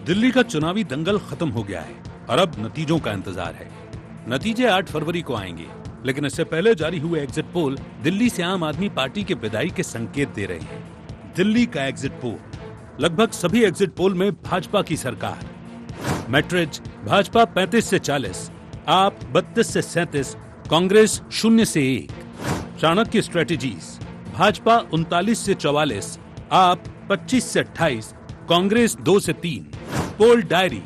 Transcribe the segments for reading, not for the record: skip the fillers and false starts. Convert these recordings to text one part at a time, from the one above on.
दिल्ली का चुनावी दंगल खत्म हो गया है और अब नतीजों का इंतजार है। नतीजे 8 फरवरी को आएंगे, लेकिन इससे पहले जारी हुए एग्जिट पोल दिल्ली से आम आदमी पार्टी के विदाई के संकेत दे रहे हैं। दिल्ली का एग्जिट पोल, लगभग सभी एग्जिट पोल में भाजपा की सरकार। मैट्रिज भाजपा 35 से 40, आप 32 से 37, कांग्रेस 0 से 1। चाणक्य स्ट्रेटेजीज भाजपा 39 से 44, आप 25 से 28, कांग्रेस 2 से 3। पोल डायरी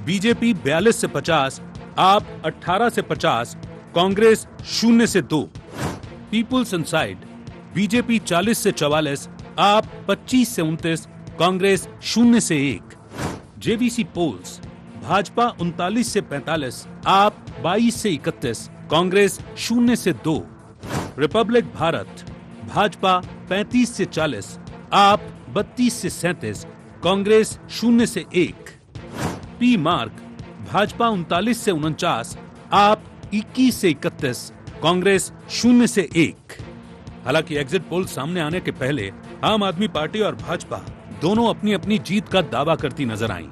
बीजेपी 42 से 50, आप 18 से 50, कांग्रेस 0 से 2। पीपुल्स इनसाइड बीजेपी 40 से 44, आप 25 से 29, कांग्रेस 0 से 1। जेबीसी पोल्स भाजपा 39 से 45, आप 22 से 31, कांग्रेस 0 से 2। रिपब्लिक भारत भाजपा 35 से 40, आप 32 से 37, कांग्रेस 0 से 1। पी मार्क भाजपा 39 से 49, आप 21 से 31, कांग्रेस 0 से 1। हालांकि एग्जिट पोल सामने आने के पहले आम आदमी पार्टी और भाजपा दोनों अपनी अपनी जीत का दावा करती नजर आईं।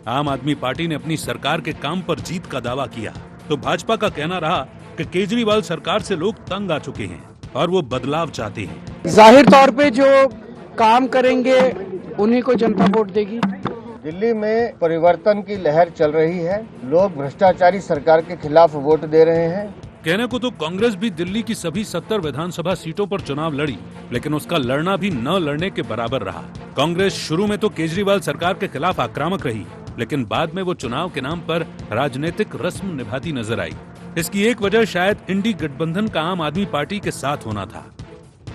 आम आदमी पार्टी ने अपनी सरकार के काम पर जीत का दावा किया, तो भाजपा का कहना रहा कि केजरीवाल सरकार से लोग तंग आ चुके हैं और वो बदलाव चाहते हैं। जाहिर तौर पे जो काम करेंगे उन्हीं को जनता वोट देगी। दिल्ली में परिवर्तन की लहर चल रही है। लोग भ्रष्टाचारी सरकार के खिलाफ वोट दे रहे हैं। कहने को तो कांग्रेस भी दिल्ली की सभी 70 विधानसभा सीटों पर चुनाव लड़ी, लेकिन उसका लड़ना भी न लड़ने के बराबर रहा। कांग्रेस शुरू में तो केजरीवाल सरकार के खिलाफ आक्रामक रही, लेकिन बाद में वो चुनाव के नाम पर राजनीतिक रस्म निभाती नजर आई। इसकी एक वजह शायद इंडी गठबंधन का आम आदमी पार्टी के साथ होना था।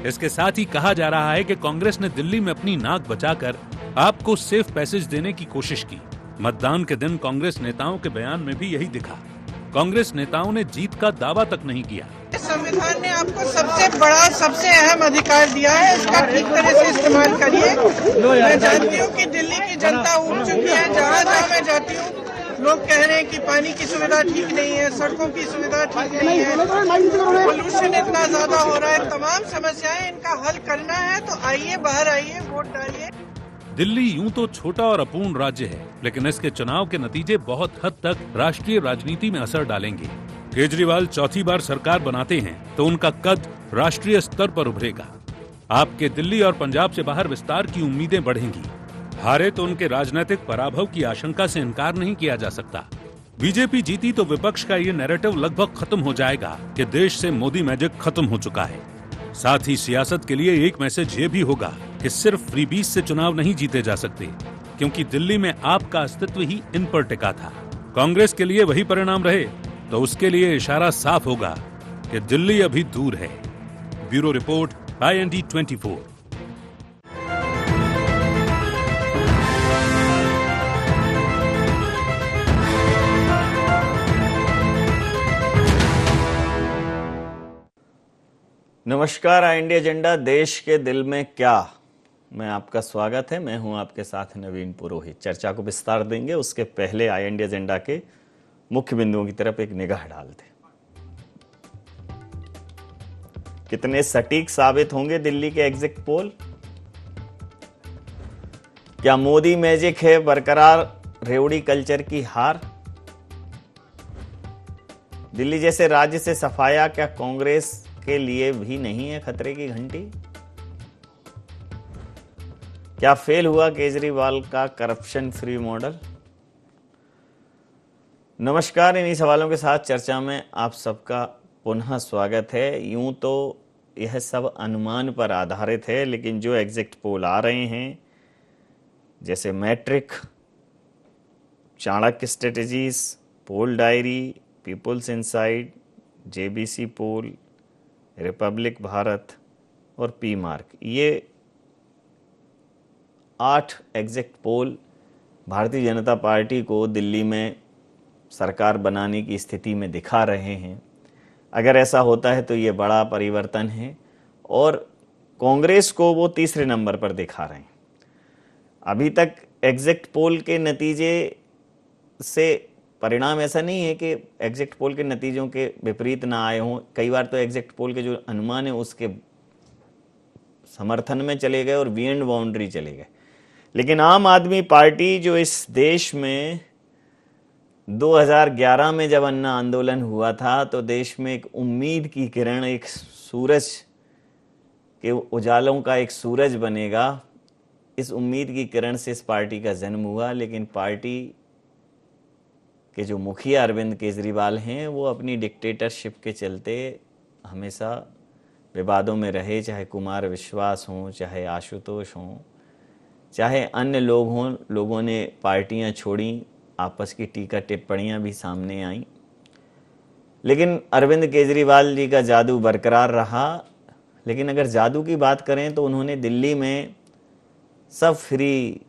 इसके साथ ही कहा जा रहा है कि कांग्रेस ने दिल्ली में अपनी नाक बचाकर आपको सेफ पैसेज देने की कोशिश की। मतदान के दिन कांग्रेस नेताओं के बयान में भी यही दिखा। कांग्रेस नेताओं ने जीत का दावा तक नहीं किया। संविधान ने आपको सबसे बड़ा, सबसे अहम अधिकार दिया है, इसका ठीक तरह से इस्तेमाल करिए। मैं जानती हूँ कि दिल्ली की जनता उठ चुकी है। जहाँ जहाँ मैं जाती हूँ लोग कह रहे हैं कि पानी की सुविधा ठीक नहीं है, सड़कों की सुविधा ठीक नहीं है, पोल्यूशन इतना ज्यादा हो रहा है, तमाम समस्याएं, इनका हल करना है तो आइए, बाहर आइए, वोट डालिए। दिल्ली यूं तो छोटा और अपूर्ण राज्य है, लेकिन इसके चुनाव के नतीजे बहुत हद तक राष्ट्रीय राजनीति में असर डालेंगे। केजरीवाल चौथी बार सरकार बनाते हैं तो उनका कद राष्ट्रीय स्तर पर उभरेगा। आपके दिल्ली और पंजाब से बाहर विस्तार की उम्मीदें बढ़ेंगी। हारे तो उनके राजनीतिक पराभव की आशंका से इनकार नहीं किया जा सकता। बीजेपी जीती तो विपक्ष का ये नैरेटिव लगभग खत्म हो जाएगा कि देश से मोदी मैजिक खत्म हो चुका है। साथ ही सियासत के लिए एक मैसेज ये भी होगा कि सिर्फ फ्रीबीज से चुनाव नहीं जीते जा सकते, क्योंकि दिल्ली में आपका अस्तित्व ही इन पर टिका था। कांग्रेस के लिए वही परिणाम रहे तो उसके लिए इशारा साफ होगा कि दिल्ली अभी दूर है। Bureau report, IND 24। नमस्कार, IND एजेंडा देश के दिल में क्या, मैं आपका स्वागत है। मैं हूं आपके साथ नवीन पुरोहित। चर्चा को विस्तार देंगे, उसके पहले IND एजेंडा के मुख्य बिंदुओं की तरफ एक निगाह डालते हैं। कितने सटीक साबित होंगे दिल्ली के एग्जिट पोल? क्या मोदी मैजिक है बरकरार रेवड़ी कल्चर की हार? दिल्ली जैसे राज्य से सफाया क्या कांग्रेस के लिए भी नहीं है खतरे की घंटी? क्या फेल हुआ केजरीवाल का करप्शन फ्री मॉडल? नमस्कार, इन्हीं सवालों के साथ चर्चा में आप सबका पुनः स्वागत है। यूं तो यह सब अनुमान पर आधारित है, लेकिन जो एग्जिट पोल आ रहे हैं, जैसे मैट्रिक, चाणक्य स्ट्रेटेजीज, पोल डायरी, पीपुल्स इनसाइड, जेबीसी पोल, रिपब्लिक भारत और पी मार्क, ये 8 exit poll Bharatiya Janata party को दिल्ली में सरकार बनाने की स्थिति में दिखा रहे हैं। अगर ऐसा होता है तो ये बड़ा परिवर्तन है और कांग्रेस को वो तीसरे नंबर पर दिखा रहे हैं। अभी तक एग्जिट पोल के नतीजे से परिणाम ऐसा नहीं है कि एग्जिट पोल के नतीजों के विपरीत ना आए हों। कई बार तो एग्जिट पोल के जो अनुमान है उसके समर्थन में चले गए और बियॉन्ड बाउंड्री चले गए। लेकिन आम आदमी पार्टी जो इस देश में 2011 में जब अन्ना आंदोलन हुआ था तो देश में एक उम्मीद की किरण, एक सूरज के उजालों का एक सूरज बनेगा, इस उम्मीद की किरण से इस पार्टी का जन्म हुआ। लेकिन पार्टी के जो मुखिया अरविंद केजरीवाल हैं वो अपनी डिक्टेटरशिप के चलते हमेशा विवादों में रहे, चाहे कुमार विश्वास हों, चाहे आशुतोष हों, चाहे अन्य लोग हों। लोगों ने पार्टियां छोड़ी, आपस की टीका टिप्पणियां भी सामने आईं, लेकिन अरविंद केजरीवाल जी का जादू बरकरार रहा। लेकिन अगर जादू की बात करें तो उन्होंने दिल्ली में सब फ्री,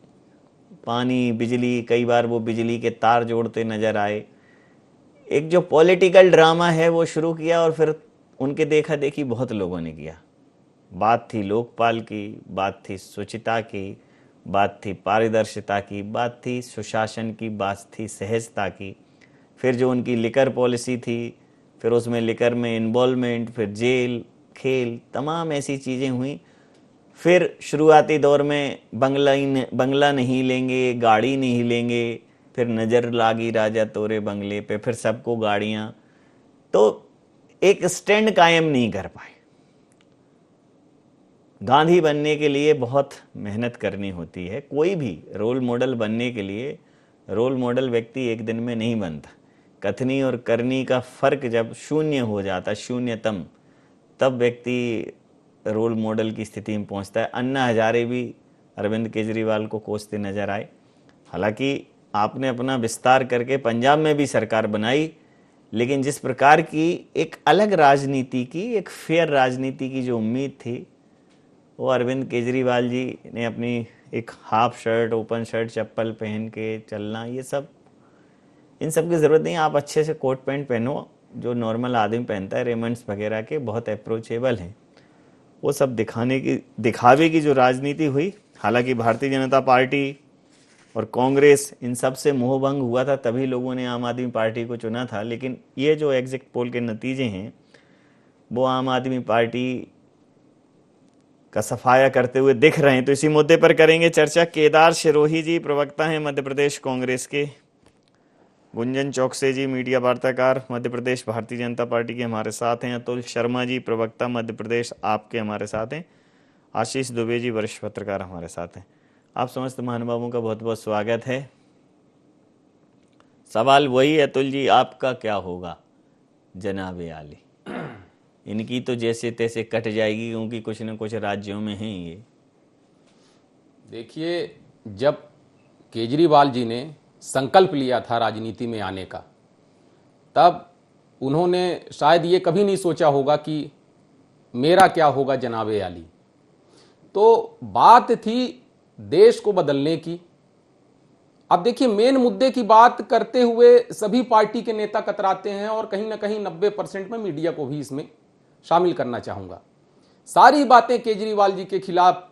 पानी, बिजली, कई बार वो बिजली के तार जोड़ते नजर आए। एक जो पॉलिटिकल ड्रामा है वो शुरू किया और फिर उनके देखा देखी बहुत लोगों ने किया। बात थी लोकपाल की, बात थी शुचिता की, बात थी पारदर्शिता की, बात थी सुशासन की, बात थी सहजता की। फिर जो उनकी लिकर पॉलिसी थी, फिर उसमें लिकर में इन्वॉल्वमेंट, फिर जेल, खेल, तमाम ऐसी चीज़ें हुई। फिर शुरुआती दौर में बंगला नहीं लेंगे, गाड़ी नहीं लेंगे, फिर नज़र लागी राजा तोरे बंगले पे, फिर सबको गाड़ियाँ, तो एक स्टैंड कायम नहीं कर पाए। गांधी बनने के लिए बहुत मेहनत करनी होती है। कोई भी रोल मॉडल बनने के लिए रोल मॉडल व्यक्ति एक दिन में नहीं बनता। कथनी और करनी का फर्क जब शून्य हो जाता, शून्यतम, तब व्यक्ति रोल मॉडल की स्थिति में पहुंचता है। अन्ना हजारे भी अरविंद केजरीवाल को कोसते नजर आए। हालांकि आपने अपना विस्तार करके पंजाब में भी सरकार बनाई, लेकिन जिस प्रकार की एक अलग राजनीति की, एक फेयर राजनीति की जो उम्मीद थी, वो अरविंद केजरीवाल जी ने अपनी एक हाफ शर्ट, ओपन शर्ट, चप्पल पहन के चलना, ये सब, इन सब की ज़रूरत नहीं। आप अच्छे से कोट पैंट पहनो जो नॉर्मल आदमी पहनता है, रेमंड्स वगैरह के बहुत अप्रोचेबल हैं। वो सब दिखावे की जो राजनीति हुई। हालांकि भारतीय जनता पार्टी और कांग्रेस, इन सब से मोहभंग हुआ था, तभी लोगों ने आम आदमी पार्टी को चुना था। लेकिन ये जो एग्जिट पोल के नतीजे हैं वो आम आदमी पार्टी का सफाया करते हुए दिख रहे हैं। तो इसी मुद्दे पर करेंगे चर्चा। केदार शिरोही जी प्रवक्ता हैं मध्य प्रदेश कांग्रेस के, गुंजन चौकसे जी मीडिया वार्ताकार मध्य प्रदेश भारतीय जनता पार्टी के हमारे साथ हैं, अतुल शर्मा जी प्रवक्ता मध्य प्रदेश आपके हमारे साथ हैं, आशीष दुबे जी वरिष्ठ पत्रकार हमारे साथ हैं। आप समस्त महानुभावों का बहुत बहुत स्वागत है। सवाल वही है अतुल जी, आपका क्या होगा जनाबे आली? इनकी तो जैसे तैसे कट जाएगी, क्योंकि कुछ न कुछ राज्यों में हैं ये। देखिए, जब केजरीवाल जी ने संकल्प लिया था राजनीति में आने का, तब उन्होंने शायद ये कभी नहीं सोचा होगा कि मेरा क्या होगा जनाबे आली। तो बात थी देश को बदलने की। अब देखिए, मेन मुद्दे की बात करते हुए सभी पार्टी के नेता कतराते हैं और कहीं ना कहीं 90% में मीडिया को भी इसमें शामिल करना चाहूंगा। सारी बातें केजरीवाल जी के खिलाफ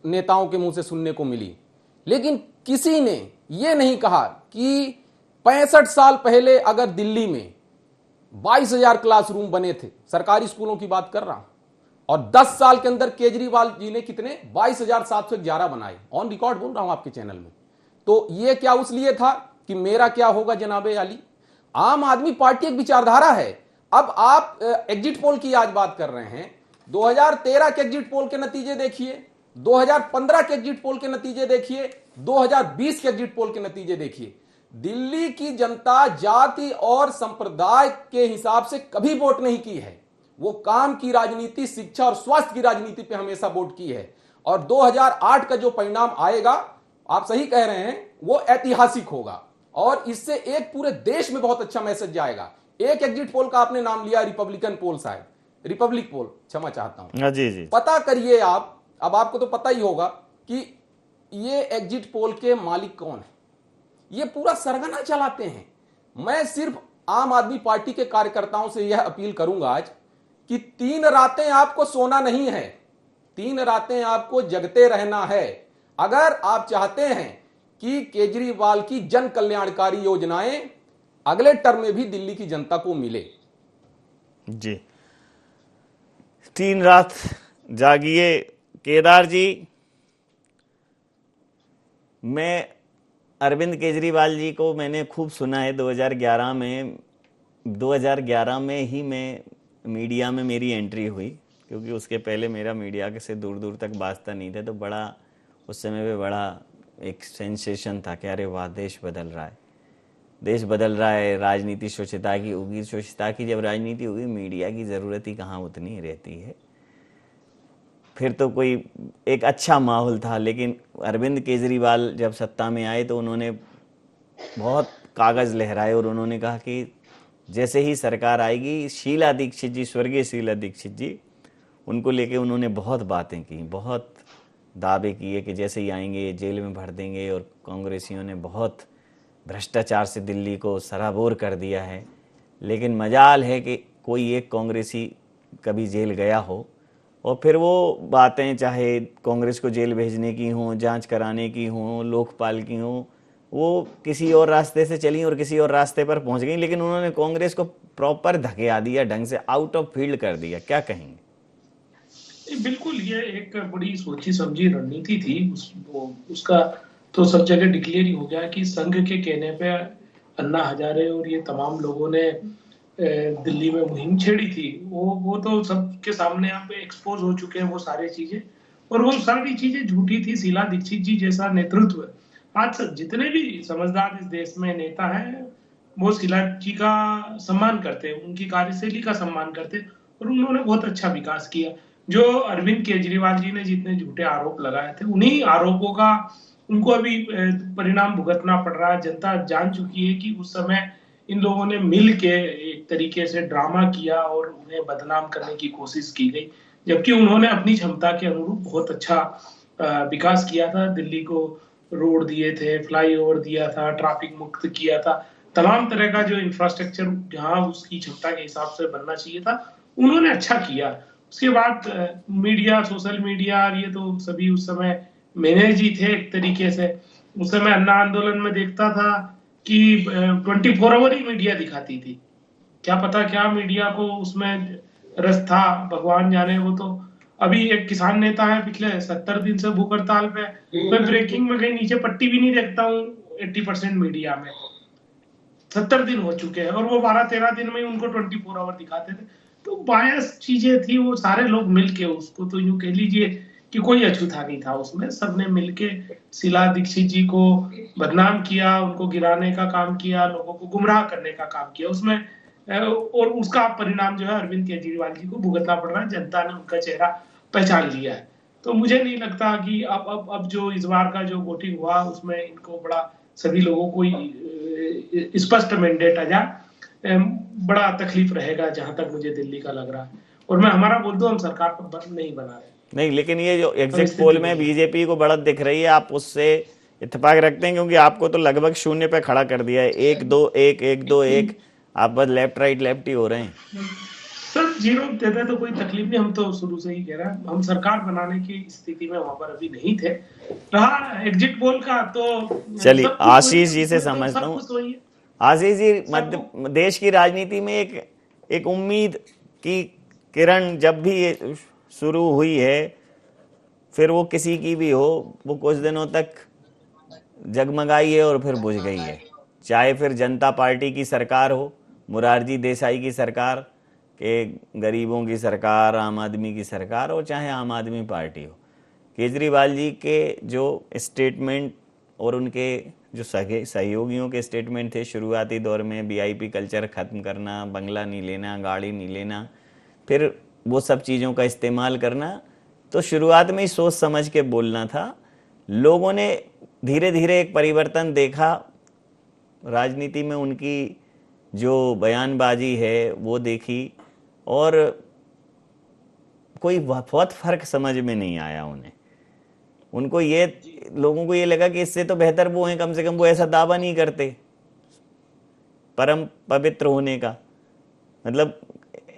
नेताओं के मुंह से सुनने को मिली, लेकिन किसी ने यह नहीं कहा कि 65 साल पहले अगर दिल्ली में 22,000 क्लासरूम बने थे, सरकारी स्कूलों की बात कर रहा हूं, और 10 साल के अंदर केजरीवाल जी ने कितने 22,711 बनाए। ऑन रिकॉर्ड बोल रहा हूं आपके चैनल में। तो यह क्या उस लिए था कि मेरा क्या होगा जनाबे आली? आम आदमी पार्टी एक विचारधारा है। अब आप एग्जिट पोल की आज बात कर रहे हैं, 2013 के एग्जिट पोल के नतीजे देखिए, 2015 के एग्जिट पोल के नतीजे देखिए, 2020 के एग्जिट पोल के नतीजे देखिए। दिल्ली की जनता जाति और संप्रदाय के हिसाब से कभी वोट नहीं की है। वो काम की राजनीति, शिक्षा और स्वास्थ्य की राजनीति पे हमेशा वोट की है। और 2008 का जो परिणाम आएगा, आप सही कह रहे हैं, वो ऐतिहासिक होगा और इससे एक पूरे देश में बहुत अच्छा मैसेज जाएगा। एक एग्जिट पोल का आपने नाम लिया, रिपब्लिकन पोल, शायद रिपब्लिक पोल, क्षमा चाहता हूं। जी। पता करिए आप, अब आपको तो पता ही होगा कि ये एग्जिट पोल के मालिक कौन है। ये पूरा सरगना चलाते हैं। मैं सिर्फ आम आदमी पार्टी के कार्यकर्ताओं से यह अपील करूंगा आज कि 3 रातें आपको सोना नहीं है, 3 रातें आपको जगते रहना है। अगर आप चाहते हैं कि केजरीवाल की जन कल्याणकारी योजनाएं अगले टर्म में भी दिल्ली की जनता को मिले। जी, 3 रात जागिए। केदार जी, मैं अरविंद केजरीवाल जी को मैंने खूब सुना है। 2011 में ही मैं मीडिया में मेरी एंट्री हुई, क्योंकि उसके पहले मेरा मीडिया के से दूर दूर तक वास्ता नहीं था। तो बड़ा उस समय पे बड़ा एक सेंसेशन था कि अरे वाह, देश बदल रहा है, देश बदल रहा है, राजनीति स्वच्छता की होगी। स्वच्छता की जब राजनीति होगी, मीडिया की ज़रूरत ही कहाँ उतनी रहती है। फिर तो कोई एक अच्छा माहौल था। लेकिन अरविंद केजरीवाल जब सत्ता में आए तो उन्होंने बहुत कागज़ लहराए और उन्होंने कहा कि जैसे ही सरकार आएगी, शीला दीक्षित जी, स्वर्गीय शीला दीक्षित जी, उनको लेके उन्होंने बहुत बातें की, बहुत दावे किए कि जैसे ही आएंगे जेल में भर देंगे। और कांग्रेसियों ने बहुत भ्रष्टाचार से दिल्ली को सराबोर कर दिया है। लेकिन मजाल है कि कोई एक कांग्रेसी कभी जेल गया हो। और फिर वो बातें चाहे कांग्रेस को जेल भेजने की हों, जांच कराने की हों, लोकपाल की हों, वो किसी और रास्ते से चली और किसी और रास्ते पर पहुंच गई। लेकिन उन्होंने कांग्रेस को प्रॉपर धकेला दिया, ढंग से आउट ऑफ फील्ड कर दिया। क्या कहेंगे? बिल्कुल, ये एक बड़ी सोची समझी रणनीति थी। उसका तो सब जगह डिक्लेयर ही हो गया कि संघ के कहने पे अन्ना हजारे और ये तमाम लोगों ने दिल्ली में मुहिम छेड़ी थी। वो तो सबके सामने यहाँ पे एक्सपोज हो चुके हैं वो सारी चीजें, और वो सारी चीजें झूठी थी। शीला दीक्षित जी जैसा नेतृत्व, आज जितने भी समझदार इस देश में नेता हैं, वो शीला जी का सम्मान करते हैं, उनकी कार्यशैली का सम्मान करते हैं, और उन्होंने बहुत अच्छा विकास किया। जो अरविंद केजरीवाल जी ने जितने झूठे आरोप लगाए थे, उन्हीं आरोपों का उनको अभी परिणाम भुगतना पड़ रहा है। जनता जान चुकी है कि उस समय इन लोगों ने मिल के एक तरीके से ड्रामा किया और उन्हें बदनाम करने की कोशिश की गई, जबकि उन्होंने अपनी क्षमता के अनुरूप बहुत अच्छा विकास किया था। दिल्ली को रोड दिए थे, फ्लाईओवर दिया था, ट्रैफिक मुक्त किया था, तमाम तरह का जो इंफ्रास्ट्रक्चर जहां उसकी क्षमता के हिसाब से बनना चाहिए था, उन्होंने अच्छा किया। उसके बाद मीडिया, सोशल मीडिया, ये तो सभी उस समय मैनेज ही थे एक तरीके से। उस समय अन्ना आंदोलन में देखता था कि 24 आवर ही मीडिया दिखाती थी। क्या पता क्या मीडिया को उसमें रस था, भगवान जाने। वो तो अभी एक किसान नेता है, पिछले 70 दिन से भूख हड़ताल पे, मैं ब्रेकिंग में कहीं नीचे पट्टी भी नहीं देखता हूँ 80% मीडिया में। 70 दिन हो चुके हैं और वो 12-13 दिन में ही उनको 24 आवर दिखाते थे। तो बायस चीजें थी, वो सारे लोग मिलके, उसको तो यूं कह लीजिए कि कोई अछूता नहीं था उसमें। सबने मिलके शीला दीक्षित जी को बदनाम किया, उनको गिराने का काम किया, लोगों को गुमराह करने का काम किया उसमें। और उसका परिणाम जो है अरविंद केजरीवाल जी को भुगतना पड़ रहा है। जनता ने उनका चेहरा पहचान लिया है। तो मुझे नहीं लगता कि अब जो इस बार का जो वोटिंग हुआ उसमें इनको बड़ा, सभी लोगों को स्पष्ट मैंडेट आ जाए, बड़ा तकलीफ रहेगा जहां तक मुझे दिल्ली का लग रहा है। और मैं हमारा बोल दूं, हम सरकार पर नहीं बना रहे नहीं। लेकिन ये जो एग्जिट पोल में बीजेपी को बढ़त दिख रही है, आप उससे इत्तेफाक रखते हैं? क्योंकि आपको तो लगभग शून्य पे खड़ा कर दिया है, 1-2-1, 1-2-1, आप बस लेफ्ट राइट लेफ्ट ही हो रहे हैं। सर, जीरो देते तो कोई तकलीफ नहीं, हम तो शुरू से ही कह रहे हैं, हम सरकार बनाने की स्थिति में वहां पर अभी नहीं थे। रहा एग्जिट पोल का, तो चलिए आशीष जी से समझता हूँ। आशीष जी, मध्य देश की राजनीति में एक उम्मीद की किरण जब भी शुरू हुई है, फिर वो किसी की भी हो, वो कुछ दिनों तक जगमगाई है और फिर बुझ गई है। चाहे फिर जनता पार्टी की सरकार हो, मुरारजी देसाई की सरकार, के गरीबों की सरकार, आम आदमी की सरकार हो, चाहे आम आदमी पार्टी हो, केजरीवाल जी के जो स्टेटमेंट और उनके जो सहयोगियों के स्टेटमेंट थे शुरुआती दौर में, वीआईपी कल्चर ख़त्म करना, बंगला नहीं लेना, गाड़ी नहीं लेना, फिर वो सब चीज़ों का इस्तेमाल करना, तो शुरुआत में ही सोच समझ के बोलना था। लोगों ने धीरे धीरे एक परिवर्तन देखा राजनीति में, उनकी जो बयानबाजी है वो देखी, और कोई बहुत फर्क समझ में नहीं आया उन्हें। उनको ये, लोगों को ये लगा कि इससे तो बेहतर वो हैं, कम से कम वो ऐसा दावा नहीं करते परम पवित्र होने का। मतलब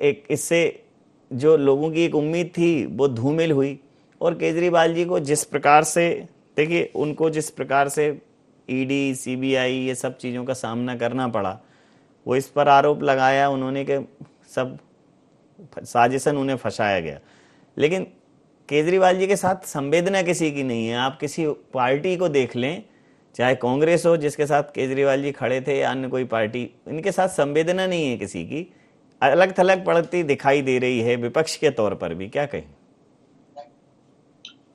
एक इससे जो लोगों की एक उम्मीद थी वो धूमिल हुई। और केजरीवाल जी को जिस प्रकार से, देखिए उनको जिस प्रकार से ईडी, सीबीआई ये सब चीज़ों का सामना करना पड़ा, वो इस पर आरोप लगाया उन्होंने कि सब साजिशन उन्हें फंसाया गया। लेकिन केजरीवाल जी के साथ संवेदना किसी की नहीं है। आप किसी पार्टी को देख लें चाहे कांग्रेस हो जिसके साथ केजरीवाल जी खड़े थे या अन्य कोई पार्टी, इनके साथ संवेदना नहीं है किसी की, अलग थलग पड़ती दिखाई दे रही है विपक्ष के तौर पर भी, क्या कहें?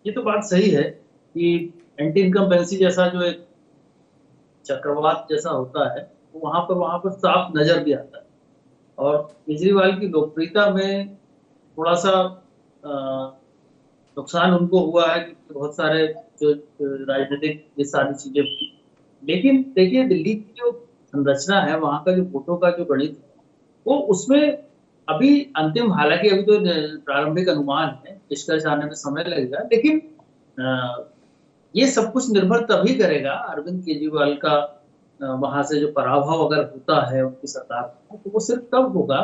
ये तो बात सही है कि एंटी इनकम्बेंसी जैसा जो एक चक्रवात जैसा होता है वो वहां पर साफ नजर भी आता है। और केजरीवाल की लोकप्रियता में थोड़ा सा नुकसान उनको हुआ है कि बहुत सारे जो राजनीतिक ये सारी चीजें, लेकिन देखिए दिल्ली की जो संरचना है, वहां का जो वोटों का जो गणित है, वो उसमें अभी अंतिम, हालांकि अभी तो प्रारंभिक अनुमान है, निष्कर्ष आने में समय लगेगा, लेकिन ये सब कुछ निर्भर तभी करेगा अरविंद केजरीवाल का वहां से जो पराभव अगर होता है उनकी सरकार का, तो वो सिर्फ तब होगा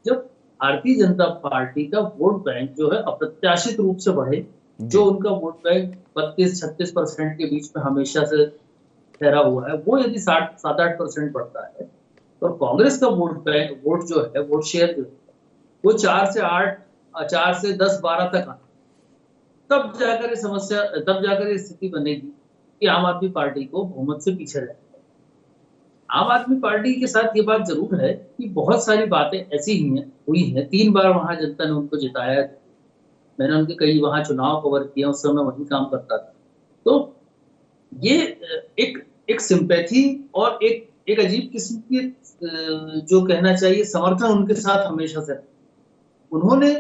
जब भारतीय जनता पार्टी का वोट बैंक जो है अप्रत्याशित रूप से बढ़े। जो उनका वोट बैंक 32-36% के बीच में हमेशा से ठहरा हुआ है, वो यदि 7-8% बढ़ता है तो कांग्रेस का वोट जो है, वोट शेयर जो है, वो 4 से 8, 4 से 10-12 तक आए, तब जाकर ये स्थिति बनेगी कि आम आदमी पार्टी को बहुमत से पीछे रहना है। आम आदमी पार्टी के साथ ये बात जरूर है कि बहुत सारी बातें ऐसी हुई हैं। 3 बार वहां जनता ने उनको जिताया, मैंने उनके कई वहां चुनाव कवर किया, उस समय वही काम करता था। तो ये एक सिंपैथी और एक अजीब किस्म की जो कहना चाहिए समर्थन उनके साथ हमेशा से। उन्होंने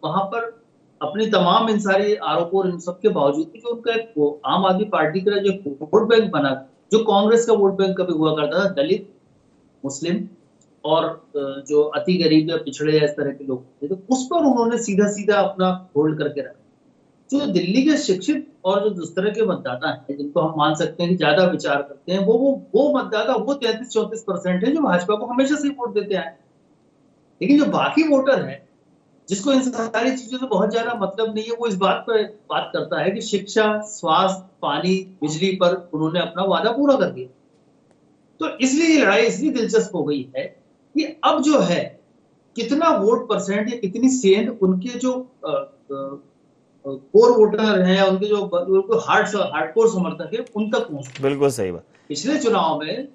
वहां पर अपनी तमाम इन सारे आरोपों और इन सब के बावजूद जो उनका एक आम आदमी पार्टी का जो वोट बैंक बना, जो कांग्रेस का वोट बैंक कभी हुआ करता था, दलित, मुस्लिम और जो अति गरीब या पिछड़े या इस तरह के लोग थे, तो उस पर उन्होंने सीधा अपना होल्ड करके रखा। जो दिल्ली के शिक्षित और जो दूसरे तरह के मतदाता हैं, जिनको हम मान सकते हैं कि ज्यादा विचार करते हैं, वो मतदाता, वो 33-34% है जो भाजपा को हमेशा से वोट देते आए। लेकिन जो बाकी वोटर है, जिसको इन सारी चीजों से बहुत ज्यादा मतलब नहीं है, वो इस बात पर बात करता है कि शिक्षा, स्वास्थ्य, पानी, बिजली पर उन्होंने अपना वादा पूरा कर दिया। तो इसलिए ये लड़ाई इसलिए दिलचस्प हो गई है कि अब जो है कितना वोट परसेंट या कितनी सेंध उनके जो कोर वोटर हैं, उनके जो हार्डकोर समर्थक है, उन तक पहुंचे। बिल्कुल सही बात। पिछले चुनाव में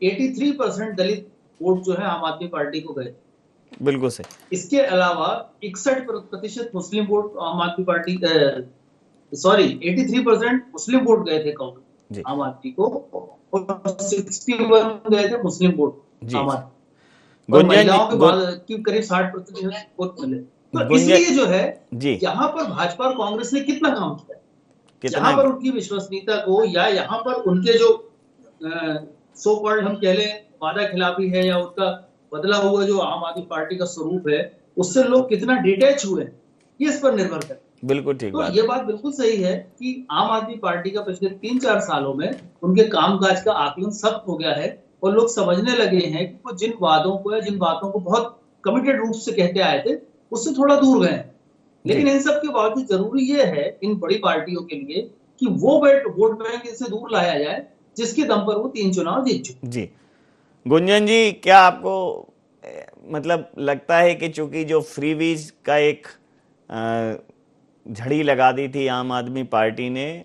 83% दलित वोट जो है आम आदमी पार्टी को गए। बिल्कुल सही। इसके अलावा 61% मुस्लिम वोट आम आदमी पार्टी 83% मुस्लिम वोट गए थे कांग्रेस आम आदमी को, और 61 गए थे मुस्लिम वोट आम आदमी, और महिलाओं के करीब 60% वोट मिले। तो इसलिए जो है यहाँ पर भाजपा और कांग्रेस ने कितना काम किया, यहाँ पर उनकी विश्वसनीयता को, या यहाँ पर उनके जो सो कॉल्ड हम कह लें वादा खिलाफी है, या उनका बदला हुआ जो आम आदमी पार्टी का स्वरूप है, उससे लोग कितना डिटैच हुए, ये इस पर निर्भर करता है। बिल्कुल ठीक बात। तो ये बात बिल्कुल सही है कि आम आदमी पार्टी का पिछले 3-4 सालों में उनके कामकाज का आकलन सख्त हो गया है, और लोग समझने लगे हैं कि वो जिन वादों को या जिन बातों को बहुत कमिटेड रूप से कहते आए थे, उससे थोड़ा दूर गए। लेकिन इन सब के बावजूद जरूरी ये है इन बड़ी पार्टियों के लिए कि वो वोट बैंक इनसे दूर लाया जाए, जिसके दम पर वो 3 चुनाव जीत चुके। जी गुंजन जी, क्या आपको मतलब लगता है कि चूंकि जो फ्रीवीज का एक झड़ी लगा दी थी आम आदमी पार्टी ने,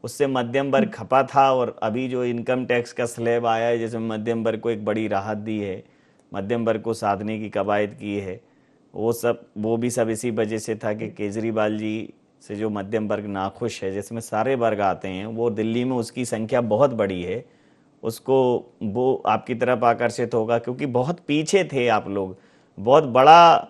उससे मध्यम वर्ग खपा था, और अभी जो इनकम टैक्स का स्लैब आया है जिसमें मध्यम वर्ग को एक बड़ी राहत दी है, मध्यम वर्ग को साधने की कवायद की है, वो भी सब इसी वजह से था कि केजरीवाल जी से जो मध्यम वर्ग नाखुश है, जिसमें सारे वर्ग आते हैं, वो दिल्ली में उसकी संख्या बहुत बड़ी है, उसको वो आपकी तरफ आकर्षित होगा, क्योंकि बहुत पीछे थे आप लोग। बहुत बड़ा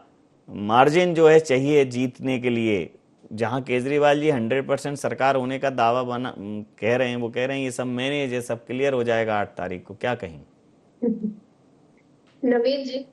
मार्जिन जो है चाहिए जीतने के लिए, जहां केजरीवाल जी 100% सरकार होने का दावा कह रहे हैं, वो कह रहे हैं ये सब मैनेज है, सब क्लियर हो जाएगा 8 तारीख को, क्या कहेंगे? नवीन जी,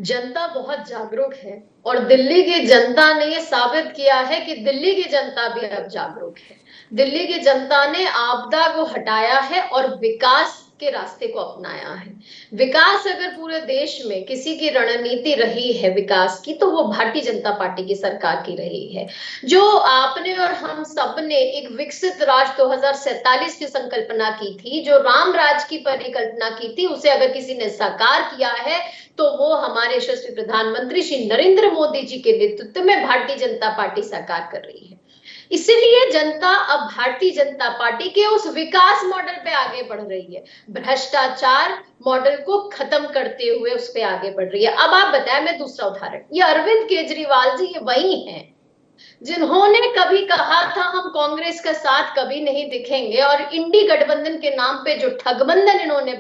जनता बहुत जागरूक है, और दिल्ली की जनता ने ये साबित किया है कि दिल्ली की जनता भी अब जागरूक है। दिल्ली की जनता ने आपदा को हटाया है और विकास के रास्ते को अपनाया है। विकास अगर पूरे देश में किसी की रणनीति रही है विकास की, तो वो भारतीय जनता पार्टी की सरकार की रही है। जो आपने और हम सब ने एक विकसित राज्य 2047 की संकल्पना की थी, जो राम राज की परिकल्पना की थी, उसे अगर किसी ने साकार किया है तो वो हमारे यशस्वी प्रधानमंत्री श्री नरेंद्र मोदी जी के नेतृत्व में भारतीय जनता पार्टी साकार कर रही है। इसलिए जनता अब भारतीय जनता पार्टी के उस विकास मॉडल पे आगे बढ़ रही है, भ्रष्टाचार मॉडल को खत्म करते हुए उस पे आगे बढ़ रही है। अब आप बताएं, मैं दूसरा उदाहरण, ये अरविंद केजरीवाल जी, ये वही हैं जिन्होंने कभी कहा था हम कांग्रेस का साथ कभी नहीं दिखेंगे, और इंडी गठबंधन के नाम पे जो ठगबंधन इन्होंने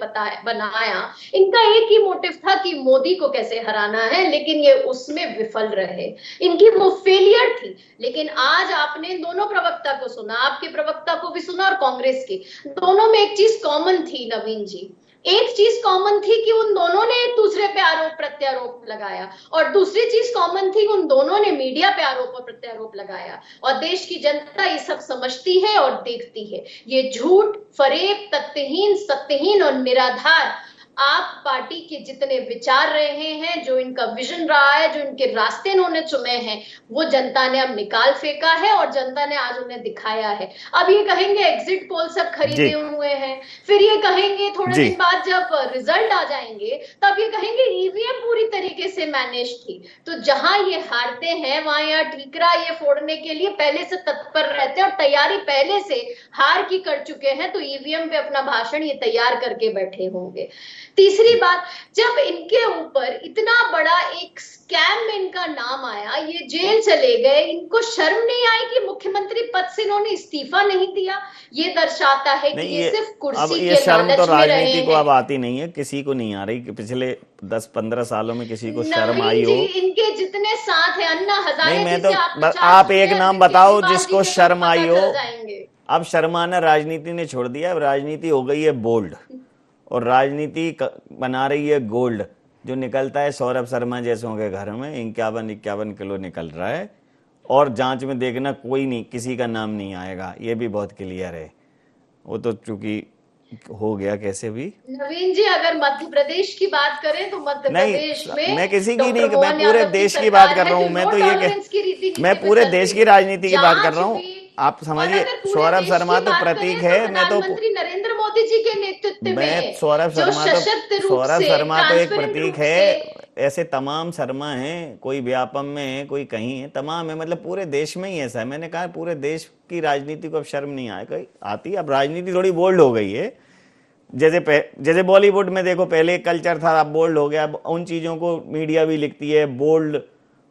बनाया, इनका एक ही मोटिव था कि मोदी को कैसे हराना है, लेकिन ये उसमें विफल रहे, इनकी वो फेलियर थी। लेकिन आज आपने दोनों प्रवक्ता को सुना, आपके प्रवक्ता को भी सुना और कांग्रेस की, दोनों में एक चीज कॉमन थी नवीन जी, एक चीज कॉमन थी कि उन दोनों ने एक दूसरे पे आरोप प्रत्यारोप लगाया, और दूसरी चीज कॉमन थी उन दोनों ने मीडिया पे आरोप और प्रत्यारोप लगाया। और देश की जनता ये सब समझती है और देखती है। ये झूठ, फरेब, तथ्यहीन, सत्यहीन और निराधार आप पार्टी के जितने विचार रहे हैं, जो इनका विजन रहा है, जो इनके रास्ते इन्होंने चुने हैं, वो जनता ने अब निकाल फेंका है और जनता ने आज उन्हें दिखाया है। अब ये कहेंगे एग्जिट पोल सब खरीदे हुए हैं, फिर ये कहेंगे थोड़े दिन बाद जब रिजल्ट आ जाएंगे तब ये कहेंगे ईवीएम पूरी तरीके से मैनेज थी। तो जहां ये हारते हैं वहां यहाँ ठीकरा ये फोड़ने के लिए पहले से तत्पर रहते हैं और तैयारी पहले से हार की कर चुके हैं, तो ईवीएम पे अपना भाषण ये तैयार करके बैठे होंगे। तीसरी बात, जब इनके ऊपर इतना बड़ा एक स्कैम में इनका नाम आया, ये जेल चले गए, इनको शर्म नहीं आई कि मुख्यमंत्री पद से इन्होंने इस्तीफा नहीं दिया? ये दर्शाता है कि ये सिर्फ कुर्सी के लालच में रहे हैं। राजनीति को अब आती नहीं है, किसी को नहीं आ रही कि पिछले 10-15 सालों में किसी को शर्म आई हो। इनके जितने साथ है, अन्ना हजारे, मैं तो आप एक नाम बताओ जिसको शर्म आई हो। अब शर्माना राजनीति ने छोड़ दिया, अब राजनीति हो गई है बोल्ड, और राजनीति बना रही है गोल्ड। जो निकलता है सौरभ शर्मा जैसों के घर में 51 किलो निकल रहा है, और जांच में देखना कोई नहीं, किसी का नाम नहीं आएगा, ये भी बहुत क्लियर है। वो तो चूंकि हो गया कैसे भी। नवीन जी, अगर मध्य प्रदेश की बात करें तो मध्य प्रदेश में मैं किसी की नहीं, मैं पूरे देश की बात कर रहा हूँ। मैं तो ये मैं पूरे देश की राजनीति की बात कर रहा हूँ। आप समझिए, सौरभ शर्मा तो प्रतीक है। मैं तो नरेंद्र मोदी जी के नेतृत्व में सौरभ शर्मा तो एक प्रतीक है। ऐसे तमाम शर्मा हैं, कोई व्यापम में है, कोई कहीं है, तमाम है, मतलब पूरे देश में ही ऐसा है। मैंने कहा पूरे देश की राजनीति को अब शर्म नहीं आती। अब राजनीति थोड़ी बोल्ड हो गई है। जैसे बॉलीवुड में देखो, पहले कल्चर था, अब बोल्ड हो गया। अब उन चीजों को मीडिया भी लिखती है, बोल्ड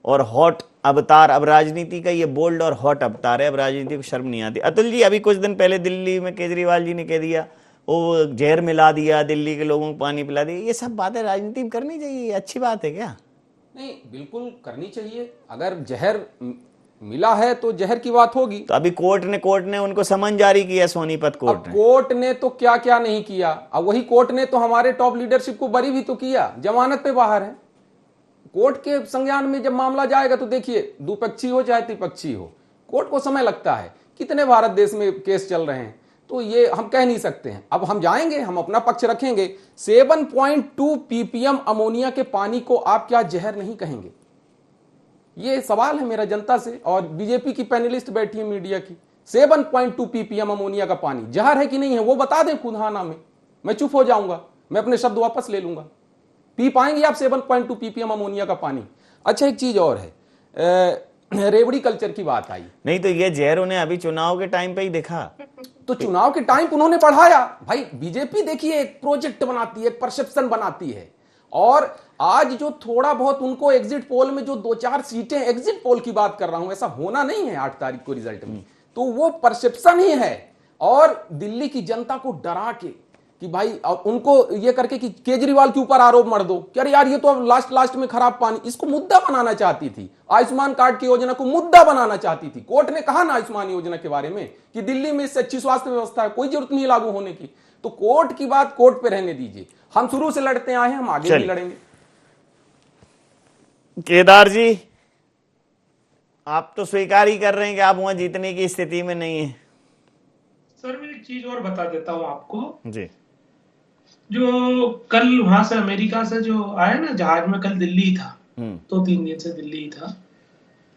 और हॉट अवतार। अब राजनीति का ये बोल्ड और हॉट अवतार है। अब राजनीति को शर्म नहीं आती। अतुल जी, अभी कुछ दिन पहले दिल्ली में केजरीवाल जी ने कह दिया, वो जहर मिला दिया, दिल्ली के लोगों को पानी पिला दिया। ये सब बातें राजनीति में करनी चाहिए, अच्छी बात है क्या? नहीं, बिल्कुल करनी चाहिए। अगर जहर मिला है तो जहर की बात होगी। तो अभी कोर्ट ने उनको समन जारी किया, सोनीपत कोर्ट ने तो क्या क्या नहीं किया। अब वही कोर्ट ने तो हमारे टॉप लीडरशिप को बरी भी तो किया, जमानत पे बाहर है। कोर्ट के संज्ञान में जब मामला जाएगा तो देखिए, द्विपक्षीय हो चाहे त्रिपक्षीय हो, कोर्ट को समय लगता है। कितने भारत देश में केस चल रहे हैं, तो ये हम कह नहीं सकते हैं। अब हम जाएंगे, हम अपना पक्ष रखेंगे। 7.2 ppm अमोनिया के पानी को आप क्या जहर नहीं कहेंगे? ये सवाल है मेरा जनता से। और बीजेपी की पैनलिस्ट बैठी है मीडिया की, 7.2 ppm अमोनिया का पानी जहर है कि नहीं है वो बता दें खुद हाँ ना में, मैं चुप हो जाऊंगा, मैं अपने शब्द वापस ले लूंगा। पी पाएंगे आप 7.2 ppm अमोनिया का पानी? अच्छा, एक चीज और है, रेवड़ी कल्चर की बात आई। नहीं तो ये जहर उन्हें अभी चुनाव के टाइम पे ही देखा, तो चुनाव के टाइम उन्होंने बढ़ाया। भाई बीजेपी देखिए एक प्रोजेक्ट बनाती है, एक परसेप्शन बनाती है, और आज जो थोड़ा बहुत उनको एग्जिट पोल में जो 2-4 सीटें, एग्जिट पोल की बात कर रहा हूं, ऐसा होना नहीं है 8 तारीख को रिजल्ट में, तो वो परसेप्शन ही है। और दिल्ली की जनता को डरा के कि भाई, उनको ये करके कि केजरीवाल के ऊपर आरोप मर दो कि अरे यार ये तो अब लास्ट में खराब पानी, इसको मुद्दा बनाना चाहती थी। आयुष्मान कार्ड की योजना को मुद्दा बनाना चाहती थी। कोर्ट ने कहा ना आयुष्मान योजना के बारे में कि दिल्ली में इससे अच्छी स्वास्थ्य व्यवस्था है, कोई जरूरत नहीं लागू होने की। तो कोर्ट की बात कोर्ट पे रहने दीजिए। हम शुरू से लड़ते आए हैं, हम आगे भी लड़ेंगे। केदार जी, आप तो स्वीकार ही कर रहे हैं कि आप वहां जीतने की स्थिति में नहीं है। सर, मैं एक चीज और बता देता हूं आपको जी। जो कल वहां से अमेरिका से जो आया ना जहाज में, कल दिल्ली था, 2-3 दिन से दिल्ली था।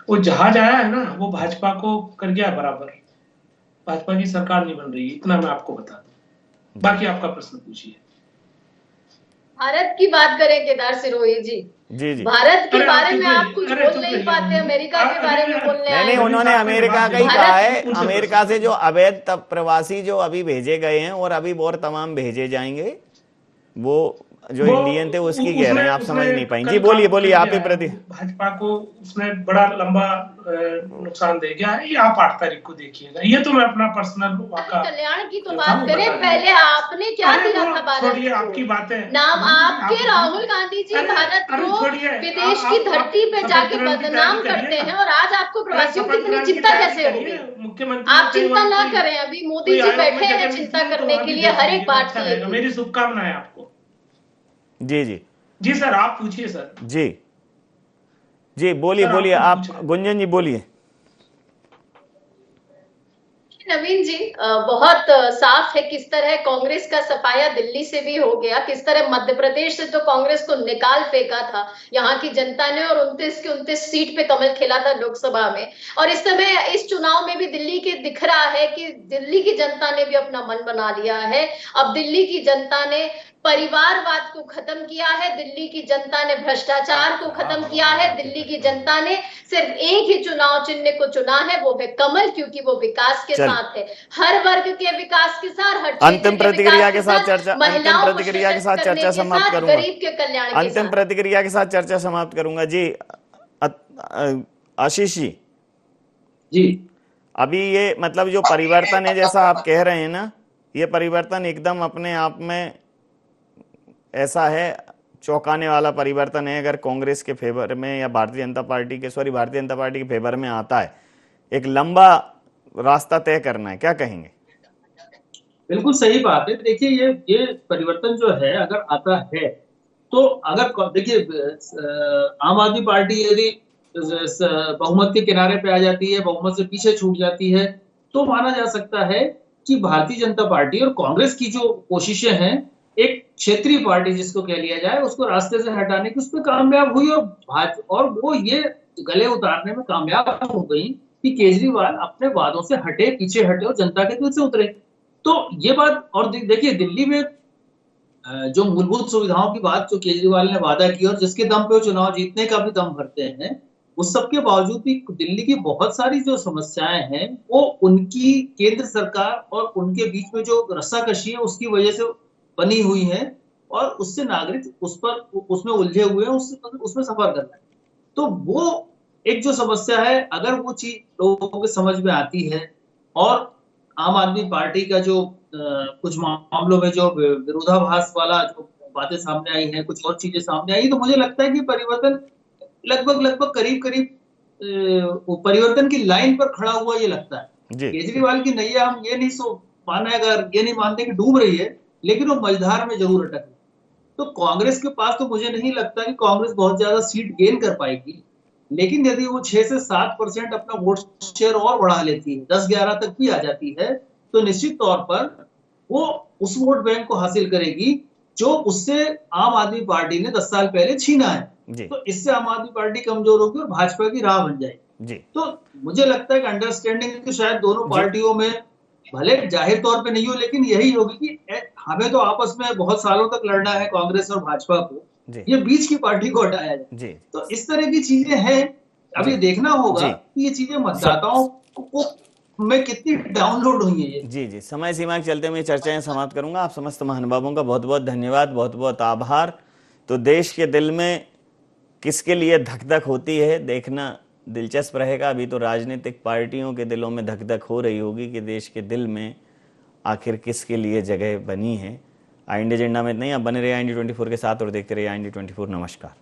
वो जहाज आया है ना, वो भाजपा को कर गया बराबर। भाजपा की सरकार नहीं बन रही, इतना मैं आपको बता दूं। बाकी आपका प्रश्न पूछिए। भारत की बात करें केदार सिरोही जी, जी जी, भारत के बारे में आप कुछ बोल नहीं पाते, अमेरिका के बारे में बोलने आए। नहीं, उन्होंने अमेरिका का ही कहा है। अमेरिका से जो अवैध प्रवासी जो अभी भेजे गए हैं और अभी और तमाम भेजे जाएंगे, वो जो इंडियन थे उसकी कह रहे हैं, आप समझ नहीं पाएंगे। जी बोलिए आप ही प्रति। भाजपा को उसने बड़ा लंबा नुकसान दे गया है। ये आप 8 तारीख को देखिएगा। ये तो मैं अपना पर्सनल कल्याण की तो बात करें, पहले आपने क्या दिया था भारत को? आपकी बातें नाम आपके राहुल गांधी जी भारत को विदेश की धरती पे जाके बदनाम करते हैं, और आज आपको प्रवासियों की इतनी चिंता कैसे होगी? मुख्यमंत्री आप चिंता ना करें, अभी मोदी जी बैठे हैं चिंता करने के लिए हर एक बात की। मेरी शुभकामनाएं आपको। जी सर, आप पूछिए सर। जी बोलिए आप, गुंजन जी बोलिए। नवीन जी, बहुत साफ है किस तरह कांग्रेस का सफाया दिल्ली से भी हो गया, किस तरह मध्य प्रदेश से तो कांग्रेस को निकाल फेंका था यहाँ की जनता ने, और 29 की 29 सीट पे कमल खेला था लोकसभा में। और इस समय इस चुनाव में भी दिल्ली के दिख रहा है कि दिल्ली की जनता ने भी अपना मन बना लिया है। अब दिल्ली की जनता ने परिवारवाद को खत्म किया है, दिल्ली की जनता ने भ्रष्टाचार को खत्म किया है, दिल्ली की जनता ने सिर्फ एक ही चुनाव चिन्ह को चुना है, वो है कमल, क्योंकि वो विकास के साथ है, हर वर्ग के विकास के साथ, हर अंतिम प्रतिक्रिया के साथ चर्चा समाप्त करूंगा। गरीब के कल्याण, अंतिम प्रतिक्रिया के साथ चर्चा समाप्त करूंगा। जी आशीष जी, अभी ये मतलब जो परिवर्तन है जैसा आप कह रहे हैं ना, ये परिवर्तन एकदम अपने आप में ऐसा है, चौंकाने वाला परिवर्तन है। अगर कांग्रेस के फेवर में या भारतीय जनता पार्टी के फेवर में आता है, एक लंबा रास्ता तय करना है, क्या कहेंगे? बिल्कुल सही बात है। देखिए ये परिवर्तन जो है अगर आता है तो, अगर देखिए आम आदमी पार्टी यदि बहुमत के किनारे पे आ जाती है, बहुमत से पीछे छूट जाती है, तो माना जा सकता है कि भारतीय जनता पार्टी और कांग्रेस की जो कोशिशें हैं, एक क्षेत्रीय पार्टी जिसको कह लिया जाए, उसको रास्ते से हटाने की उसमें कामयाब हुई, और वो ये गले उतारने में कामयाब हो गई कि केजरीवाल अपने वादों से हटे, पीछे हटे और जनता के दिल से उतरे। तो ये बात, और देखिए दिल्ली में जो मूलभूत सुविधाओं की बात जो केजरीवाल ने वादा की और जिसके दम पे वो चुनाव जीतने का भी दम भरते हैं, उस सबके बावजूद भी दिल्ली की बहुत सारी जो समस्याएं हैं वो उनकी केंद्र सरकार और उनके बीच में जो रस्साकशी है उसकी वजह से बनी हुई है, और उससे नागरिक उसमें उलझे हुए हैं, उसमें सफर कर रहे हैं। तो वो एक जो समस्या है, अगर वो चीज लोगों के समझ में आती है, और आम आदमी पार्टी का जो कुछ मामलों में जो विरोधाभास वाला जो बातें सामने आई हैं, कुछ और चीजें सामने आई, तो मुझे लगता है कि परिवर्तन लगभग करीब परिवर्तन की लाइन पर खड़ा हुआ ये लगता है। केजरीवाल की नैया हम ये नहीं मानते कि डूब रही है, लेकिन वो मझधार में जरूर अटक है। तो कांग्रेस के पास तो मुझे नहीं लगता कि कांग्रेस बहुत ज्यादा सीट गेन कर पाएगी, लेकिन यदि वो 6 से 7% अपना वोट शेयर और बढ़ा लेती है, 10-11 तक भी आ जाती है, तो निश्चित तौर पर वो उस वोट बैंक को हासिल करेगी जो उससे आम आदमी पार्टी ने 10 साल पहले छीना है। तो इससे आम आदमी पार्टी कमजोर होगी और भाजपा की राह बन जाएगी। तो मुझे लगता है कि अंडरस्टैंडिंग तो शायद दोनों पार्टियों में भले जाहिर तौर पे नहीं हो, लेकिन यही होगी कि हमें तो आपस में बहुत सालों तक लड़ना है कांग्रेस और भाजपा को, ये बीच की पार्टी को हटाया जाए। तो इस तरह की चीजें हैं। अब ये देखना होगा कि ये चीजें मतदाताओं को में कितनी डाउनलोड हुई है। जी समय सीमा के चलते मैं चर्चाएं समाप्त करूंगा। आप समस्त महानुभावों का बहुत बहुत धन्यवाद, बहुत बहुत आभार। तो देश के दिल में किसके लिए धक धक होती है देखना दिलचस्प रहेगा। अभी तो राजनीतिक पार्टियों के दिलों में धक धक हो रही होगी कि देश के दिल में आखिर किसके लिए जगह बनी है। आई इंडिया एजेंडा में इतना ही। आप बने रहिए IND24 के साथ और देखते रहिए IND24। नमस्कार।